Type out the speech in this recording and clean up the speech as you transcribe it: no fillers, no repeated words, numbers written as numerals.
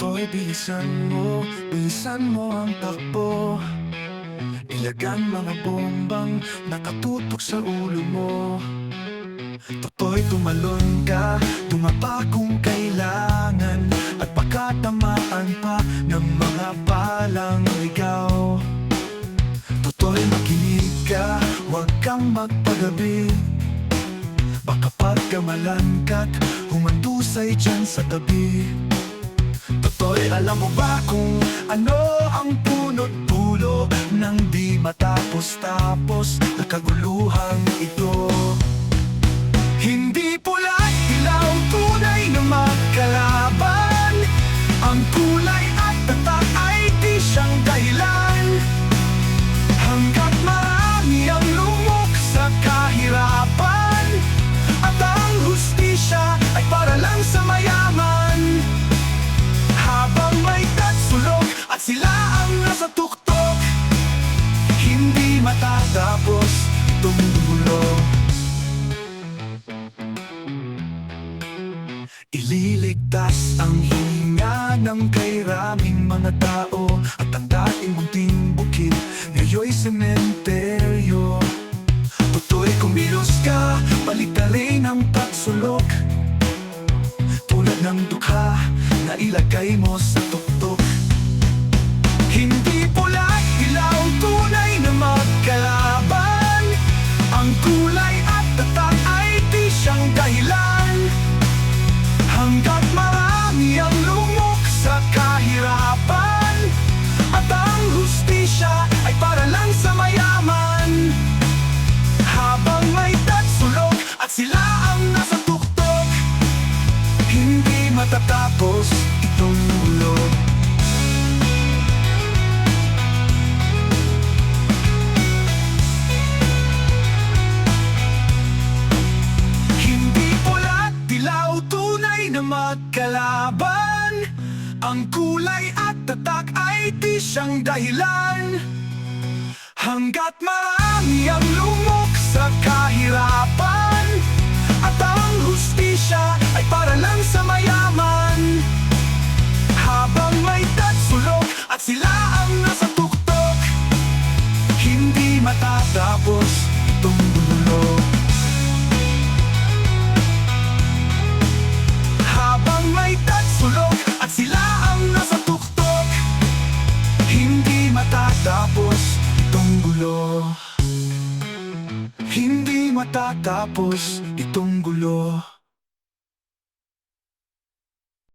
Toto'y bilisan mo ang takbo. Ilagan mga bombang nakatutok sa ulo mo. Toto'y tumalon ka, tumapa kung kailangan, at baka tamaan pa ng mga balang ligaw. Toto'y makinig ka, huwag kang magpagabi. Baka pagkamalan ka't humandusay dyan sa tabi. Toto'y alam mo ba kung ano ang punot dulo ng di matapos-tapos na kaguluhang ito? Hindi pula't ilaw, tunay na magkalaban. Ang kulay at tatak ay di siyang dahilan. Hanggat marami ang lumok sa kahirapan, at ang hustisya ay para lang sa mayaman. Habang may tatsulok at sila ang nasa tuktok, hindi matatapos itong gulo. Ililigtas ang hininga ng kairaming mga tao, at ang dating munting bukid ngayon'y sementeryo. Toto'y kumilos ka, paligtarin ang pagsulok, tulad ng dukha na ilagay mo sa tuktok. Hindi pula't ilaw, tunay na magkalaban. Ang kulay at tatak ay di siyang dahilan. Hanggat marami ang lumok sa kahirapan, at ang hustisya ay para lang sa mayaman. Habang may tatsulok at sila ang nasa tuktok, hindi matatapos itong gulo. Hindi pula't dilaw, tunay na magkalaban. Ang kulay at tatak ay di siyang dahilan. Hanggat marami ang lumok sa kahirapan, at ang hustisya ay para lang sa mayaman. Habang may tatsulok at sila ang nasa tuktok, hindi matatapos itong gulo. Habang may tatsulok at sila ang nasa tuktok, hindi matatapos itong gulo. Hindi matatapos itong gulo.